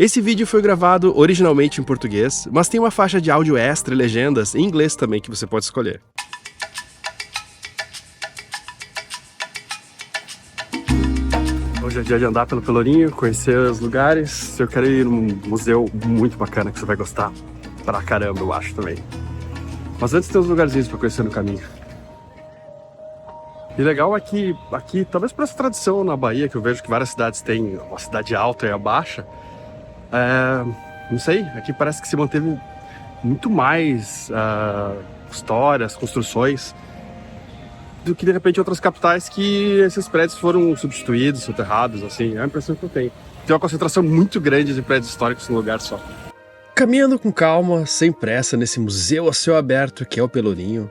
Esse vídeo foi gravado originalmente em português, mas tem uma faixa de áudio extra e legendas em inglês também que você pode escolher. Hoje é dia de andar pelo Pelourinho, conhecer os lugares. Eu quero ir num museu muito bacana que você vai gostar pra caramba, eu acho também. Mas antes tem uns lugarzinhos pra conhecer no caminho. E legal é que aqui, talvez por essa tradição na Bahia, que eu vejo que várias cidades têm uma cidade alta e a baixa, não sei, aqui parece que se manteve muito mais histórias, construções, do que de repente outras capitais que esses prédios foram substituídos, soterrados, assim, é a impressão que eu tenho. Tem uma concentração muito grande de prédios históricos num lugar só. Caminhando com calma, sem pressa, nesse museu a céu aberto que é o Pelourinho,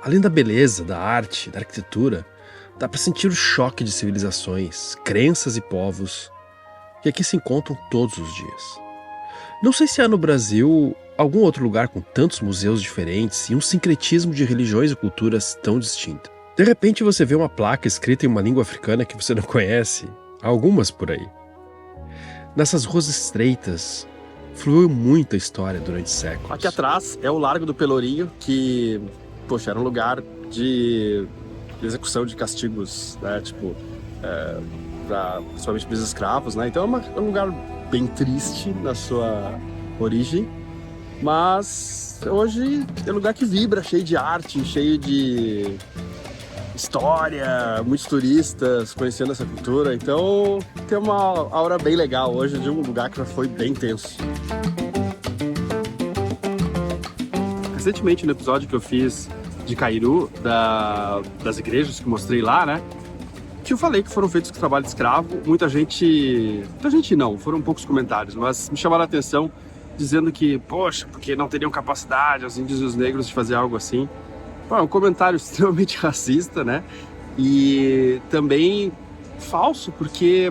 além da beleza, da arte, da arquitetura, dá para sentir o choque de civilizações, crenças e povos que aqui se encontram todos os dias. Não sei se há no Brasil algum outro lugar com tantos museus diferentes e um sincretismo de religiões e culturas tão distinto. De repente você vê uma placa escrita em uma língua africana que você não conhece, há algumas por aí. Nessas ruas estreitas, fluiu muita história durante séculos. Aqui atrás é o Largo do Pelourinho, que, poxa, era um lugar de execução de castigos, né, principalmente para os escravos, né, então é um lugar bem triste na sua origem, mas hoje é um lugar que vibra, cheio de arte, cheio de história, muitos turistas conhecendo essa cultura, então tem uma aura bem legal hoje de um lugar que já foi bem tenso. Recentemente, no episódio que eu fiz de Cairu, das igrejas que mostrei lá, né, que eu falei que foram feitos com trabalho de escravo, muita gente não, foram poucos comentários, mas me chamaram a atenção dizendo que, poxa, porque não teriam capacidade os índios e os negros de fazer algo assim. É um comentário extremamente racista, né? E também falso, porque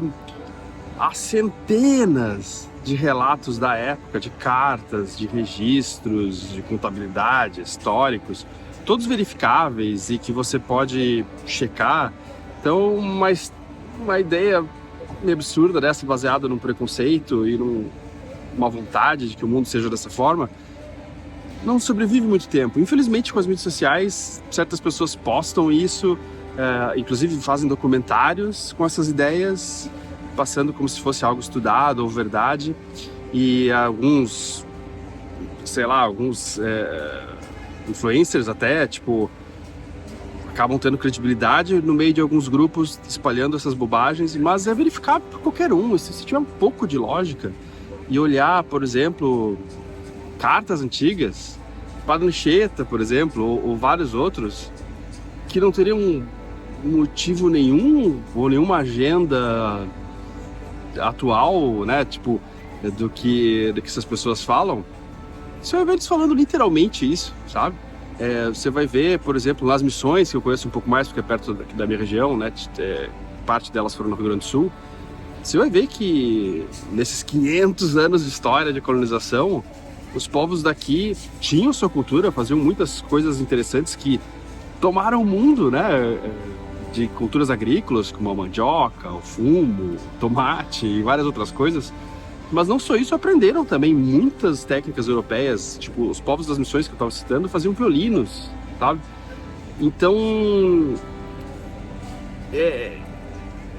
há centenas de relatos da época, de cartas, de registros, de contabilidade, históricos, todos verificáveis e que você pode checar. Então, uma ideia meio absurda dessa, baseada num preconceito e numa vontade de que o mundo seja dessa forma, não sobrevive muito tempo. Infelizmente, com as mídias sociais, certas pessoas postam isso, inclusive fazem documentários com essas ideias, passando como se fosse algo estudado ou verdade. E alguns influencers até, acabam tendo credibilidade no meio de alguns grupos espalhando essas bobagens, mas é verificado por qualquer um. Se tiver um pouco de lógica e olhar, por exemplo, cartas antigas, Padre Anchieta, por exemplo, ou vários outros, que não teriam motivo nenhum ou nenhuma agenda atual, né, do que essas pessoas falam, você vai ver eles falando literalmente isso, sabe? Você vai ver, por exemplo, nas missões, que eu conheço um pouco mais, porque é perto da minha região, né, parte delas foram no Rio Grande do Sul, você vai ver que nesses 500 anos de história de colonização, os povos daqui tinham sua cultura, faziam muitas coisas interessantes que tomaram o mundo, né, de culturas agrícolas, como a mandioca, o fumo, o tomate e várias outras coisas. Mas não só isso, aprenderam também muitas técnicas europeias, os povos das missões que eu estava citando faziam violinos, sabe? Então, é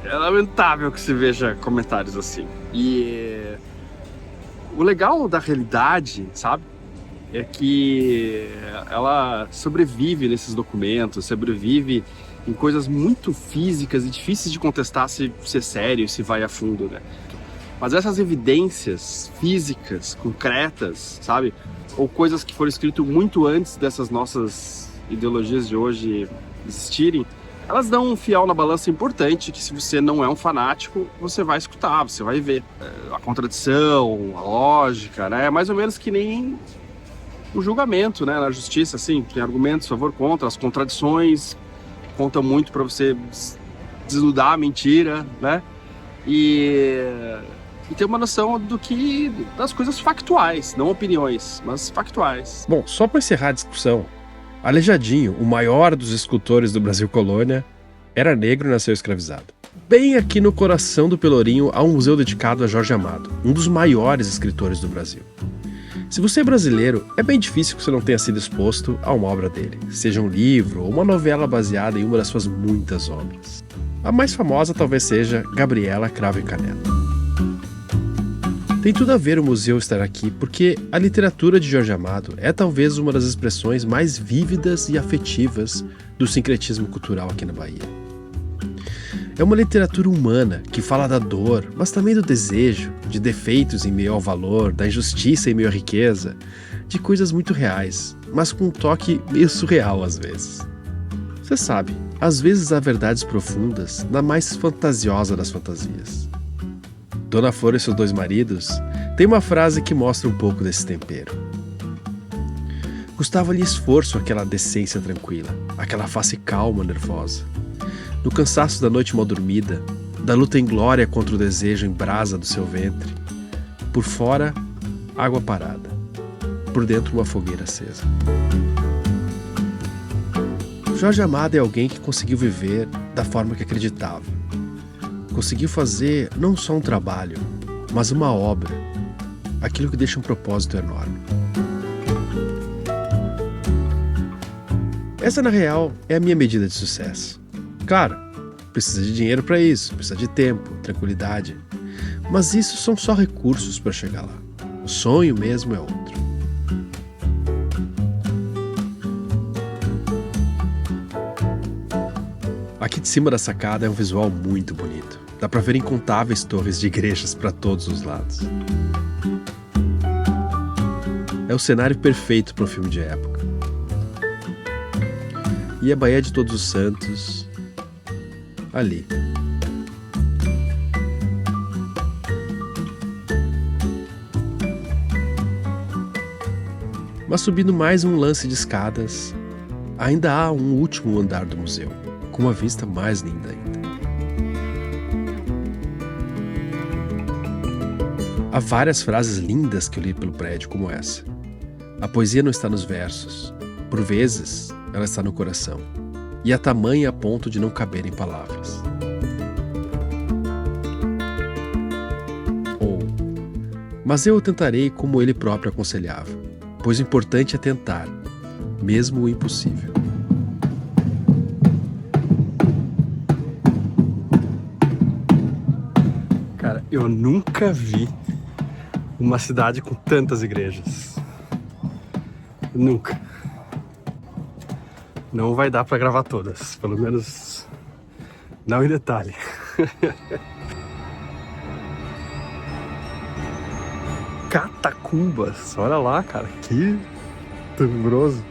lamentável que se veja comentários assim. E o legal da realidade, sabe, é que ela sobrevive nesses documentos, sobrevive em coisas muito físicas e difíceis de contestar se é sério, se vai a fundo, né? Mas essas evidências físicas, concretas, sabe, ou coisas que foram escritas muito antes dessas nossas ideologias de hoje existirem, elas dão um fiel na balança importante que, se você não é um fanático, você vai escutar, você vai ver a contradição, a lógica, né? É mais ou menos que nem o julgamento, né? Na justiça, assim, tem argumentos a favor, contra, as contradições contam muito para você desnudar a mentira, né? E ter uma noção das coisas factuais, não opiniões, mas factuais. Bom, só para encerrar a discussão, Aleijadinho, o maior dos escultores do Brasil Colônia, era negro e nasceu escravizado. Bem aqui no coração do Pelourinho há um museu dedicado a Jorge Amado, um dos maiores escritores do Brasil. Se você é brasileiro, é bem difícil que você não tenha sido exposto a uma obra dele, seja um livro ou uma novela baseada em uma das suas muitas obras. A mais famosa talvez seja Gabriela, Cravo e Canela. Tem tudo a ver o museu estar aqui porque a literatura de Jorge Amado é talvez uma das expressões mais vívidas e afetivas do sincretismo cultural aqui na Bahia. É uma literatura humana que fala da dor, mas também do desejo, de defeitos em meio ao valor, da injustiça em meio à riqueza, de coisas muito reais, mas com um toque meio surreal às vezes. Você sabe, às vezes há verdades profundas na mais fantasiosa das fantasias. Dona Flor e seus 2 maridos tem uma frase que mostra um pouco desse tempero. Custava-lhe esforço aquela decência tranquila, aquela face calma, nervosa. No cansaço da noite mal dormida, da luta inglória contra o desejo em brasa do seu ventre. Por fora, água parada. Por dentro, uma fogueira acesa. Jorge Amado é alguém que conseguiu viver da forma que acreditava. Conseguiu fazer não só um trabalho, mas uma obra. Aquilo que deixa um propósito enorme. Essa, na real, é a minha medida de sucesso. Claro, precisa de dinheiro para isso, precisa de tempo, tranquilidade. Mas isso são só recursos para chegar lá. O sonho mesmo é outro. Aqui de cima da sacada é um visual muito bonito. Dá para ver incontáveis torres de igrejas para todos os lados. É o cenário perfeito para um filme de época. E a Baía de Todos os Santos, ali. Mas subindo mais um lance de escadas, ainda há um último andar do museu, com uma vista mais linda ainda. Há várias frases lindas que eu li pelo prédio, como essa. A poesia não está nos versos. Por vezes, ela está no coração. E é tamanha a ponto de não caber em palavras. Ou, mas eu o tentarei como ele próprio aconselhava, pois o importante é tentar, mesmo o impossível. Cara, eu nunca vi uma cidade com tantas igrejas. Nunca. Não vai dar pra gravar todas, pelo menos não em detalhe. Catacumbas, olha lá, cara, que tenebroso.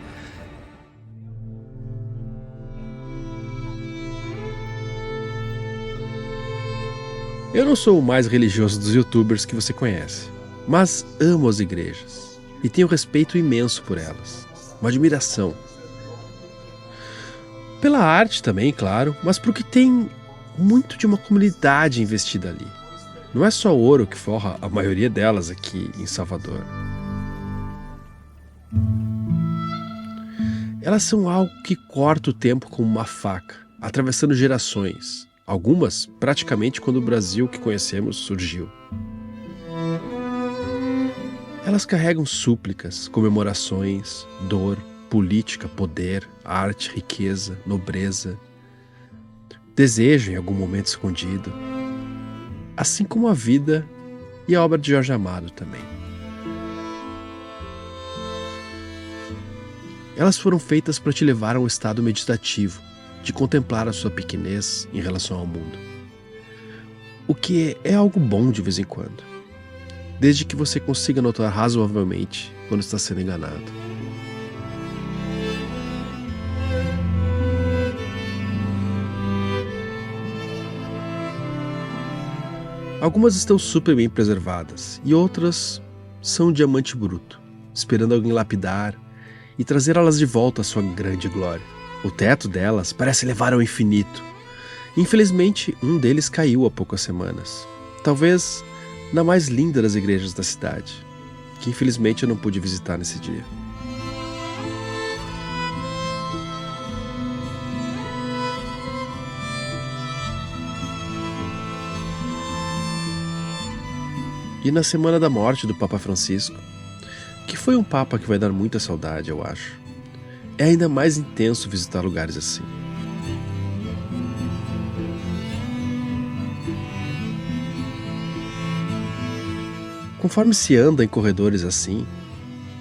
Eu não sou o mais religioso dos youtubers que você conhece, mas amo as igrejas e tenho respeito imenso por elas, uma admiração. Pela arte também, claro, mas porque tem muito de uma comunidade investida ali. Não é só ouro que forra a maioria delas aqui em Salvador. Elas são algo que corta o tempo como uma faca, atravessando gerações, algumas praticamente quando o Brasil que conhecemos surgiu. Elas carregam súplicas, comemorações, dor, política, poder, arte, riqueza, nobreza, desejo em algum momento escondido, assim como a vida e a obra de Jorge Amado também. Elas foram feitas para te levar a um estado meditativo, de contemplar a sua pequenez em relação ao mundo. O que é algo bom de vez em quando, desde que você consiga notar razoavelmente quando está sendo enganado. Algumas estão super bem preservadas e outras são um diamante bruto, esperando alguém lapidar e trazer elas de volta à sua grande glória. O teto delas parece levar ao infinito. Infelizmente, um deles caiu há poucas semanas. Talvez na mais linda das igrejas da cidade, que infelizmente eu não pude visitar nesse dia. e na semana da morte do Papa Francisco, que foi um papa que vai dar muita saudade, eu acho, é ainda mais intenso visitar lugares assim. Conforme se anda em corredores assim,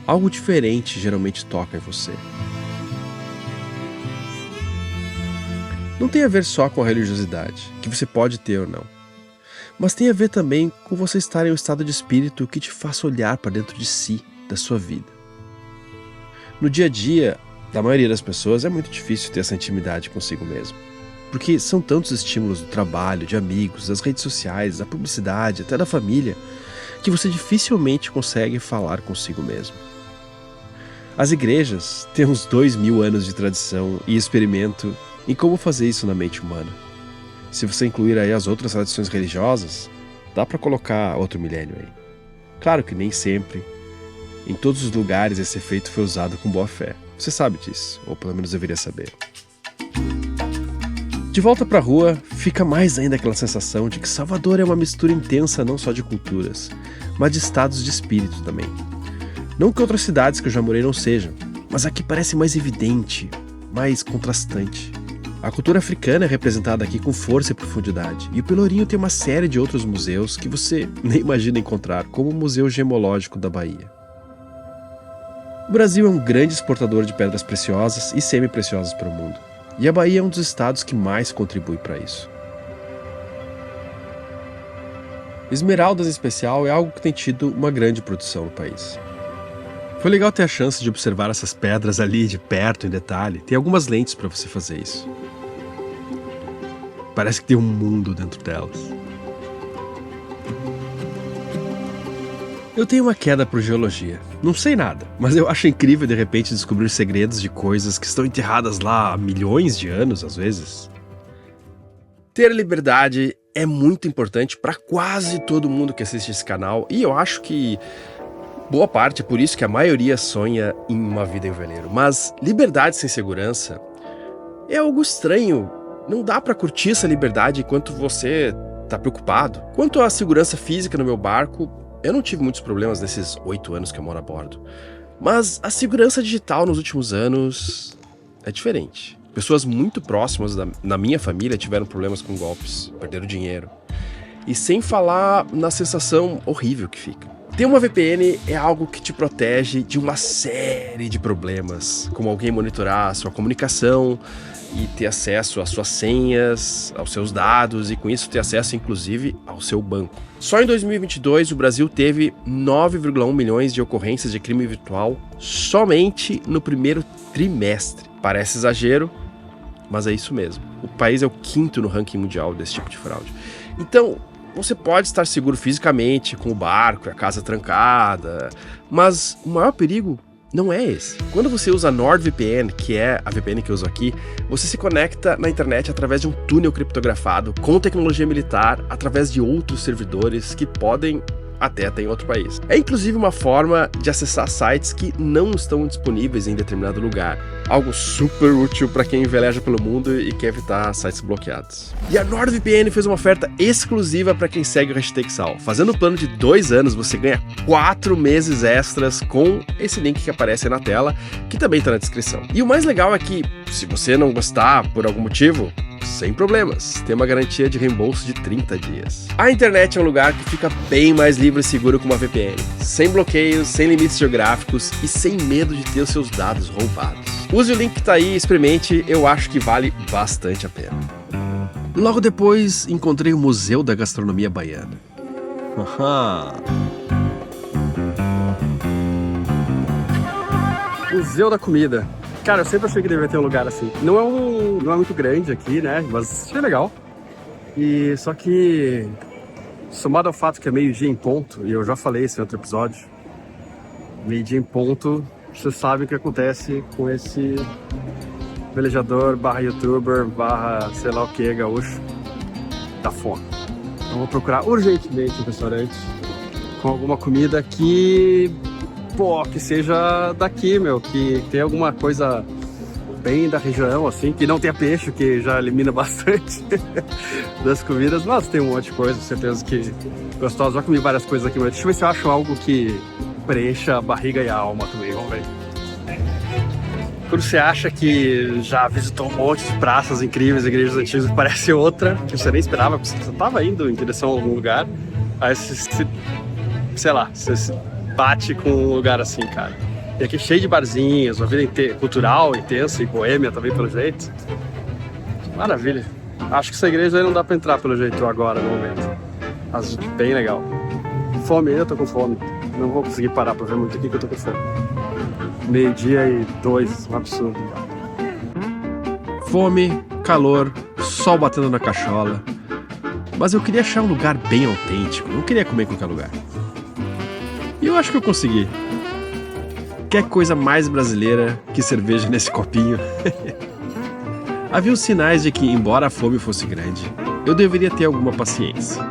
algo diferente geralmente toca em você. Não tem a ver só com a religiosidade, que você pode ter ou não, mas tem a ver também com você estar em um estado de espírito que te faça olhar para dentro de si, da sua vida. No dia a dia, da maioria das pessoas, é muito difícil ter essa intimidade consigo mesmo, porque são tantos estímulos do trabalho, de amigos, das redes sociais, da publicidade, até da família, que você dificilmente consegue falar consigo mesmo. As igrejas têm uns 2000 anos de tradição e experimento em como fazer isso na mente humana. Se você incluir aí as outras tradições religiosas, dá para colocar outro milênio aí. Claro que nem sempre, em todos os lugares esse efeito foi usado com boa fé. Você sabe disso, ou pelo menos deveria saber. De volta para a rua, fica mais ainda aquela sensação de que Salvador é uma mistura intensa não só de culturas, mas de estados de espírito também. Não que outras cidades que eu já morei não sejam, mas aqui parece mais evidente, mais contrastante. A cultura africana é representada aqui com força e profundidade, e o Pelourinho tem uma série de outros museus que você nem imagina encontrar, como o Museu Gemológico da Bahia. O Brasil é um grande exportador de pedras preciosas e semi-preciosas para o mundo, e a Bahia é um dos estados que mais contribui para isso. Esmeraldas, em especial, é algo que tem tido uma grande produção no país. Foi legal ter a chance de observar essas pedras ali de perto, em detalhe. Tem algumas lentes para você fazer isso. Parece que tem um mundo dentro delas. Eu tenho uma queda por geologia. Não sei nada, mas eu acho incrível de repente descobrir segredos de coisas que estão enterradas lá há milhões de anos, às vezes. Ter liberdade é muito importante para quase todo mundo que assiste esse canal, e eu acho que boa parte é por isso que a maioria sonha em uma vida em veleiro. Mas liberdade sem segurança é algo estranho. Não dá pra curtir essa liberdade enquanto você tá preocupado. Quanto à segurança física no meu barco, eu não tive muitos problemas nesses 8 anos que eu moro a bordo. Mas a segurança digital nos últimos anos é diferente. Pessoas muito próximas na minha família tiveram problemas com golpes, perderam dinheiro. E sem falar na sensação horrível que fica. Ter uma VPN é algo que te protege de uma série de problemas, como alguém monitorar a sua comunicação e ter acesso às suas senhas, aos seus dados e com isso ter acesso inclusive ao seu banco. Só em 2022 o Brasil teve 9,1 milhões de ocorrências de crime virtual somente no primeiro trimestre. Parece exagero, mas é isso mesmo. O país é o 5º no ranking mundial desse tipo de fraude. Então, você pode estar seguro fisicamente, com o barco e a casa trancada, mas o maior perigo não é esse. Quando você usa a NordVPN, que é a VPN que eu uso aqui, você se conecta na internet através de um túnel criptografado com tecnologia militar, através de outros servidores que podem até em outro país. É inclusive uma forma de acessar sites que não estão disponíveis em determinado lugar. Algo super útil para quem veleja pelo mundo e quer evitar sites bloqueados. E a NordVPN fez uma oferta exclusiva para quem segue o Hashtag Sal. Fazendo o plano de 2 anos, você ganha 4 meses extras com esse link que aparece aí na tela, que também está na descrição. E o mais legal é que, se você não gostar por algum motivo, sem problemas, tem uma garantia de reembolso de 30 dias. A internet é um lugar que fica bem mais livre e seguro com uma VPN, sem bloqueios, sem limites geográficos e sem medo de ter os seus dados roubados. Use o link que tá aí e experimente, eu acho que vale bastante a pena. Logo depois, encontrei o Museu da Gastronomia Baiana. Museu da Comida. Cara, eu sempre achei que deveria ter um lugar assim. Não é muito grande aqui, né? Mas é legal. E só que, somado ao fato que é meio-dia em ponto, e eu já falei isso em outro episódio, meio-dia em ponto, você sabe o que acontece com esse velejador, youtuber, sei lá o que, gaúcho, da fome. Então vou procurar urgentemente um restaurante com alguma comida que seja daqui, que tem alguma coisa bem da região, assim, que não tenha peixe, que já elimina bastante das comidas. Mas tem um monte de coisa, certeza que gostosa. Já comi várias coisas aqui, mas deixa eu ver se eu acho algo que preencha a barriga e a alma também, vamos ver. Quando você acha que já visitou um monte de praças incríveis, igrejas antigas, parece outra, que você nem esperava, porque você estava indo em direção a algum lugar, aí você, sei lá, você se bate com um lugar assim, cara. E aqui é cheio de barzinhos, uma vida cultural, intensa e boêmia também, pelo jeito. Maravilha. Acho que essa igreja aí não dá pra entrar, pelo jeito, agora, no momento. Mas bem legal. Fome, eu tô com fome. Não vou conseguir parar pra ver muito aqui que eu tô com fome. 12:02, um absurdo. Fome, calor, sol batendo na cachola. Mas eu queria achar um lugar bem autêntico, não queria comer em qualquer lugar. E eu acho que eu consegui. Que coisa mais brasileira que cerveja nesse copinho. Havia os sinais de que, embora a fome fosse grande, eu deveria ter alguma paciência.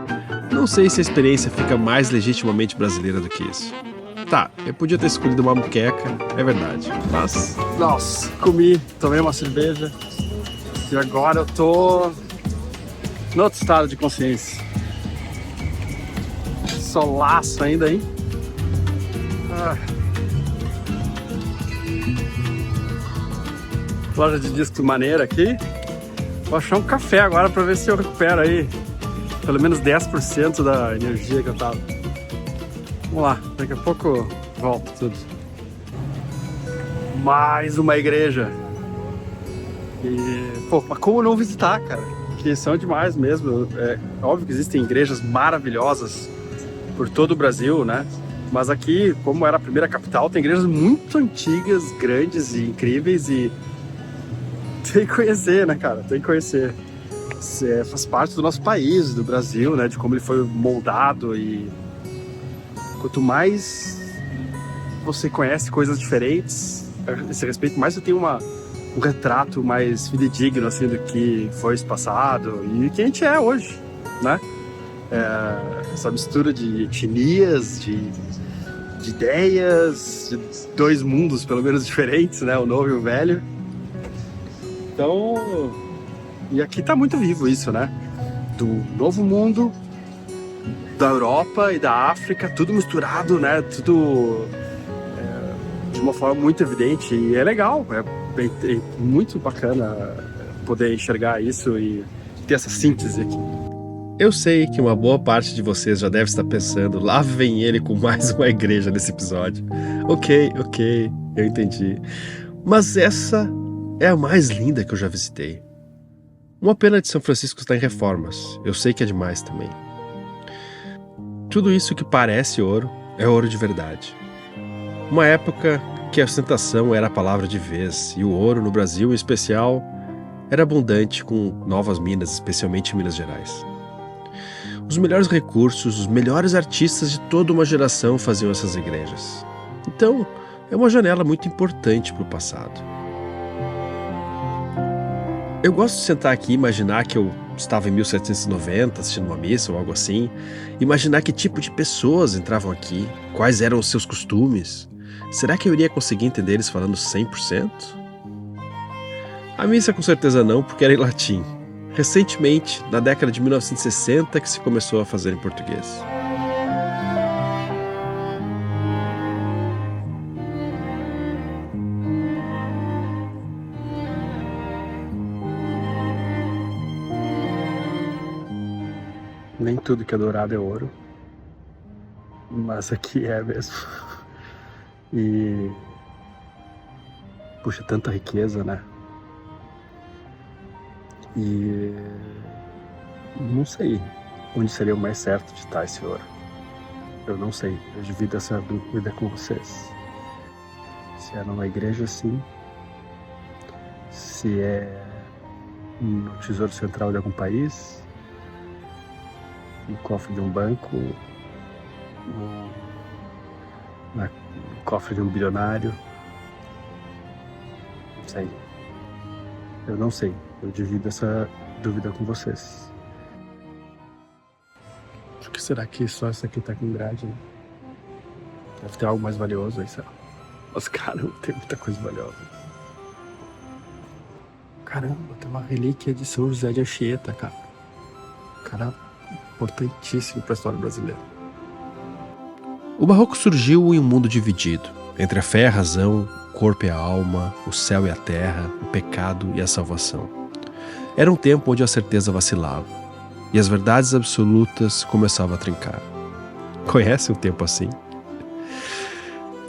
Não sei se a experiência fica mais legitimamente brasileira do que isso. Tá, eu podia ter escolhido uma moqueca, é verdade, mas... Nossa, comi, tomei uma cerveja e agora eu tô no outro estado de consciência. Solaço ainda, hein? Loja de discos maneira aqui. Vou achar um café agora pra ver se eu recupero aí pelo menos 10% da energia que eu tava. Vamos lá, daqui a pouco volto tudo. Mais uma igreja. E, pô, mas como não visitar, cara? Que são demais mesmo. É óbvio que existem igrejas maravilhosas por todo o Brasil, né? Mas aqui, como era a primeira capital, tem igrejas muito antigas, grandes e incríveis e tem que conhecer, né, cara? Tem que conhecer. Faz parte do nosso país, do Brasil, né? De como ele foi moldado e quanto mais você conhece coisas diferentes, a esse respeito, mais você tem um retrato mais fidedigno, assim, do que foi esse passado e quem a gente é hoje, né? Essa mistura de etnias, de ideias, de dois mundos, pelo menos, diferentes, né? O novo e o velho. Então, e aqui tá muito vivo isso, né? Do novo mundo, da Europa e da África, tudo misturado, né? Tudo de uma forma muito evidente e é legal, é muito bacana poder enxergar isso e ter essa síntese aqui. Eu sei que uma boa parte de vocês já deve estar pensando, lá vem ele com mais uma igreja nesse episódio. Ok, eu entendi. Mas essa é a mais linda que eu já visitei. Uma pena de São Francisco estar em reformas, eu sei que é demais também. Tudo isso que parece ouro é ouro de verdade. Uma época que a ostentação era a palavra de vez e o ouro no Brasil, em especial, era abundante com novas minas, especialmente em Minas Gerais. Os melhores recursos, os melhores artistas de toda uma geração faziam essas igrejas. Então, é uma janela muito importante para o passado. Eu gosto de sentar aqui e imaginar que eu estava em 1790 assistindo uma missa ou algo assim, imaginar que tipo de pessoas entravam aqui, quais eram os seus costumes. Será que eu iria conseguir entender eles falando 100%? A missa com certeza não, porque era em latim. Recentemente, na década de 1960, que se começou a fazer em português. Nem tudo que é dourado é ouro, mas aqui é mesmo. E puxa, tanta riqueza, né? E não sei onde seria o mais certo de estar esse ouro. Eu não sei, eu divido essa dúvida com vocês. Se é numa igreja, sim. Se é no Tesouro Central de algum país, no cofre de um banco, no cofre de um bilionário. Não sei. Eu não sei. Eu divido essa dúvida com vocês. Por que será que só essa aqui tá com grade, né? Deve ter algo mais valioso aí, sei lá. Mas, cara, tem muita coisa valiosa. Caramba, tem uma relíquia de São José de Anchieta, cara. Cara importantíssimo para a história brasileira. O Barroco surgiu em um mundo dividido, entre a fé e a razão, o corpo e a alma, o céu e a terra, o pecado e a salvação. Era um tempo onde a certeza vacilava, e as verdades absolutas começavam a trincar. Conhece um tempo assim?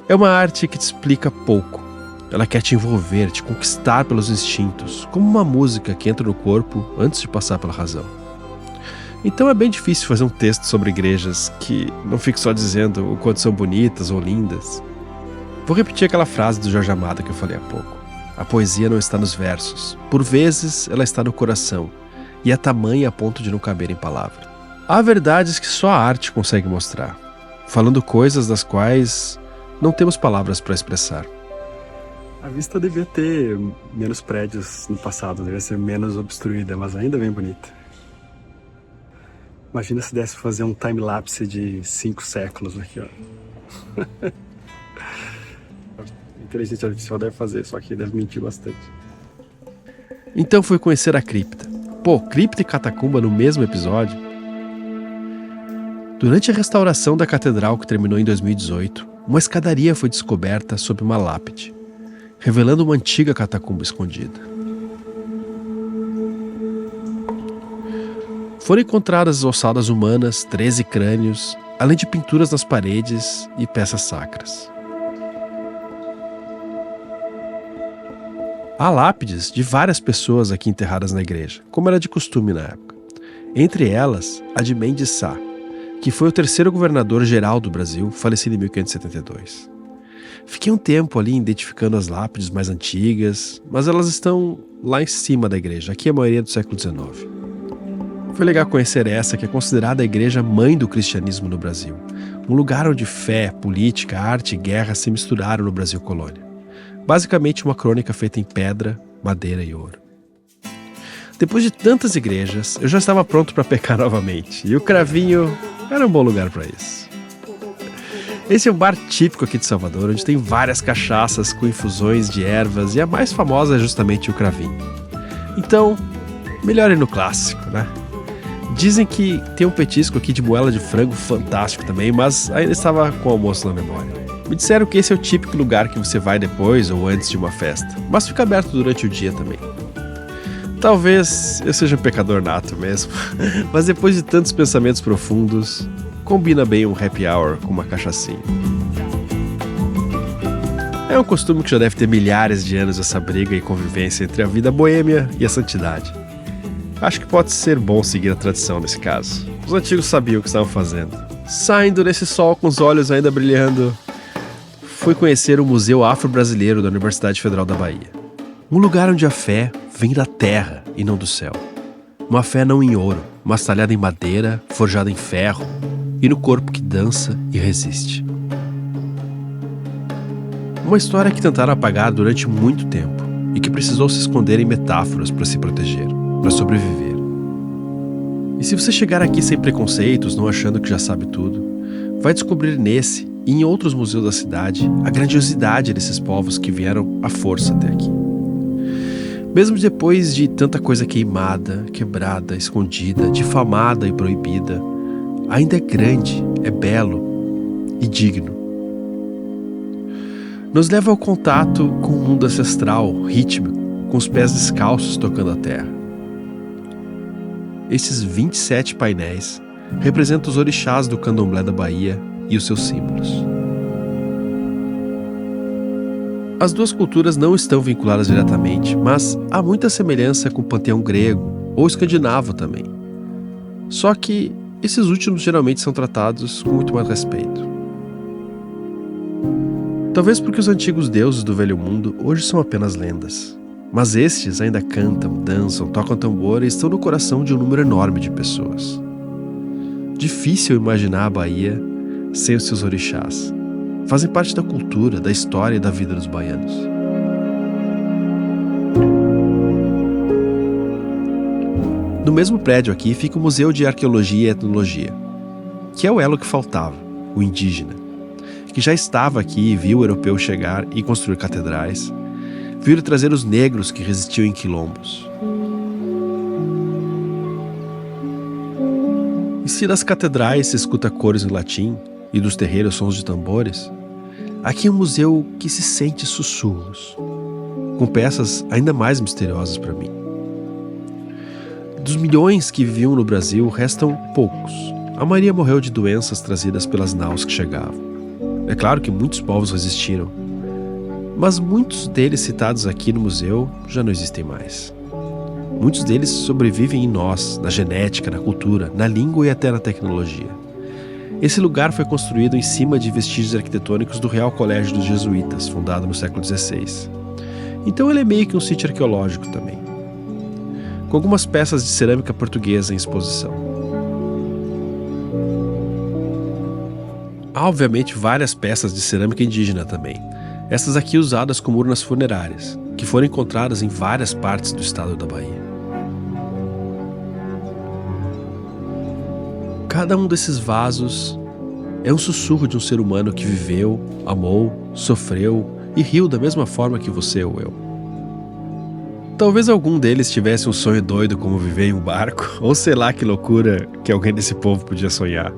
É uma arte que te explica pouco. Ela quer te envolver, te conquistar pelos instintos, como uma música que entra no corpo antes de passar pela razão. Então é bem difícil fazer um texto sobre igrejas que não fique só dizendo o quanto são bonitas ou lindas. Vou repetir aquela frase do Jorge Amado que eu falei há pouco. A poesia não está nos versos. Por vezes ela está no coração, e é tamanha a ponto de não caber em palavra. Há verdades que só a arte consegue mostrar, falando coisas das quais não temos palavras para expressar. A vista devia ter menos prédios no passado, devia ser menos obstruída, mas ainda bem bonita. Imagina se desse fazer um time-lapse de 5 séculos aqui, ó. A inteligência artificial deve fazer, só que deve mentir bastante. Então fui conhecer a cripta. Pô, cripta e catacumba no mesmo episódio? Durante a restauração da catedral que terminou em 2018, uma escadaria foi descoberta sob uma lápide, revelando uma antiga catacumba escondida. Foram encontradas ossadas humanas, 13 crânios, além de pinturas nas paredes e peças sacras. Há lápides de várias pessoas aqui enterradas na igreja, como era de costume na época. Entre elas, a de Mendes Sá, que foi o terceiro governador-geral do Brasil, falecido em 1572. Fiquei um tempo ali identificando as lápides mais antigas, mas elas estão lá em cima da igreja, aqui a maioria do século XIX. Foi legal conhecer essa que é considerada a igreja mãe do cristianismo no Brasil, um lugar onde fé, política, arte e guerra se misturaram no Brasil colônia. Basicamente uma crônica feita em pedra, madeira e ouro. Depois de tantas igrejas, eu já estava pronto para pecar novamente, e o Cravinho era um bom lugar para isso. Esse é um bar típico aqui de Salvador, onde tem várias cachaças com infusões de ervas, e a mais famosa é justamente o Cravinho. Então, melhor ir no clássico, né? Dizem que tem um petisco aqui de moela de frango fantástico também, mas ainda estava com o almoço na memória. Me disseram que esse é o típico lugar que você vai depois ou antes de uma festa, mas fica aberto durante o dia também. Talvez eu seja um pecador nato mesmo, mas depois de tantos pensamentos profundos, combina bem um happy hour com uma cachaçinha. É um costume que já deve ter milhares de anos essa briga e convivência entre a vida boêmia e a santidade. Acho que pode ser bom seguir a tradição nesse caso. Os antigos sabiam o que estavam fazendo. Saindo nesse sol com os olhos ainda brilhando, fui conhecer o Museu Afro-Brasileiro da Universidade Federal da Bahia. Um lugar onde a fé vem da terra e não do céu. Uma fé não em ouro, mas talhada em madeira, forjada em ferro e no corpo que dança e resiste. Uma história que tentaram apagar durante muito tempo e que precisou se esconder em metáforas para se proteger, para sobreviver. E se você chegar aqui sem preconceitos, não achando que já sabe tudo, vai descobrir nesse e em outros museus da cidade a grandiosidade desses povos que vieram à força até aqui. Mesmo depois de tanta coisa queimada, quebrada, escondida, difamada e proibida, ainda é grande, é belo e digno. Nos leva ao contato com o mundo ancestral, rítmico, com os pés descalços tocando a terra. Esses 27 painéis representam os orixás do candomblé da Bahia e os seus símbolos. As duas culturas não estão vinculadas diretamente, mas há muita semelhança com o panteão grego ou escandinavo também. Só que esses últimos geralmente são tratados com muito mais respeito. Talvez porque os antigos deuses do Velho Mundo hoje são apenas lendas. Mas estes ainda cantam, dançam, tocam tambor e estão no coração de um número enorme de pessoas. Difícil imaginar a Bahia sem os seus orixás. Fazem parte da cultura, da história e da vida dos baianos. No mesmo prédio aqui fica o Museu de Arqueologia e Etnologia, que é o elo que faltava, o indígena, que já estava aqui e viu o europeu chegar e construir catedrais, vir trazer os negros que resistiam em quilombos. E se das catedrais se escuta cores em latim e dos terreiros sons de tambores, aqui é um museu que se sente sussurros, com peças ainda mais misteriosas para mim. Dos milhões que viviam no Brasil, restam poucos. A maioria morreu de doenças trazidas pelas naus que chegavam. É claro que muitos povos resistiram, mas muitos deles citados aqui no museu já não existem mais. Muitos deles sobrevivem em nós, na genética, na cultura, na língua e até na tecnologia. Esse lugar foi construído em cima de vestígios arquitetônicos do Real Colégio dos Jesuítas, fundado no século XVI. Então ele é meio que um sítio arqueológico também, com algumas peças de cerâmica portuguesa em exposição. Há, obviamente, várias peças de cerâmica indígena também, essas aqui usadas como urnas funerárias, que foram encontradas em várias partes do estado da Bahia. Cada um desses vasos é um sussurro de um ser humano que viveu, amou, sofreu e riu da mesma forma que você ou eu. Talvez algum deles tivesse um sonho doido como viver em um barco, ou sei lá que loucura que alguém desse povo podia sonhar.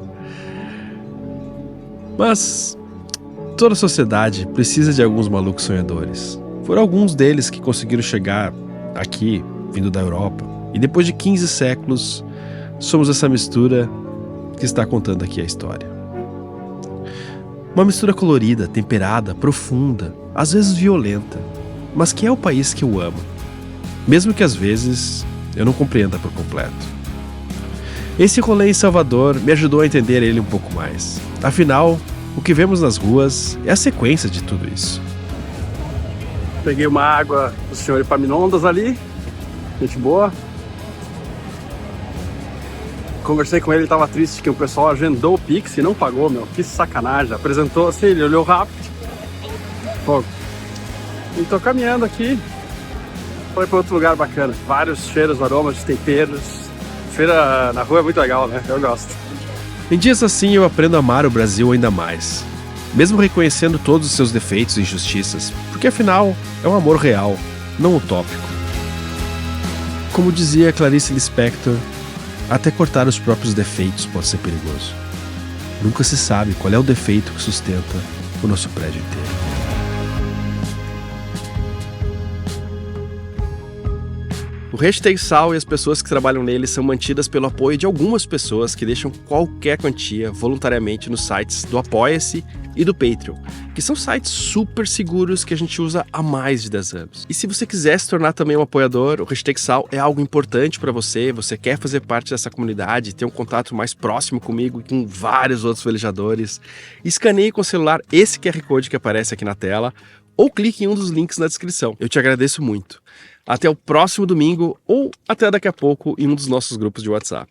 Mas toda sociedade precisa de alguns malucos sonhadores. Foram alguns deles que conseguiram chegar aqui, vindo da Europa, e depois de 15 séculos, somos essa mistura que está contando aqui a história. Uma mistura colorida, temperada, profunda, às vezes violenta, mas que é o país que eu amo, mesmo que às vezes eu não compreenda por completo. Esse rolê em Salvador me ajudou a entender ele um pouco mais. Afinal, o que vemos nas ruas é a sequência de tudo isso. Peguei uma água do senhor Epaminondas ali, gente boa. Conversei com ele, ele tava triste que o pessoal agendou o Pix e não pagou, meu. Que sacanagem. Apresentou assim, ele olhou rápido. Pô. E tô caminhando aqui. Foi para outro lugar bacana. Vários cheiros, aromas de temperos. Feira na rua é muito legal, né? Eu gosto. Em dias assim eu aprendo a amar o Brasil ainda mais, mesmo reconhecendo todos os seus defeitos e injustiças, porque afinal é um amor real, não utópico. Como dizia Clarice Lispector, até cortar os próprios defeitos pode ser perigoso. Nunca se sabe qual é o defeito que sustenta o nosso prédio inteiro. O Hashtag Sal e as pessoas que trabalham nele são mantidas pelo apoio de algumas pessoas que deixam qualquer quantia voluntariamente nos sites do Apoia-se e do Patreon, que são sites super seguros que a gente usa há mais de 10 anos. E se você quiser se tornar também um apoiador, o Hashtag Sal é algo importante para você quer fazer parte dessa comunidade, ter um contato mais próximo comigo e com vários outros velejadores, escaneie com o celular esse QR Code que aparece aqui na tela ou clique em um dos links na descrição. Eu te agradeço muito. Até o próximo domingo ou até daqui a pouco em um dos nossos grupos de WhatsApp.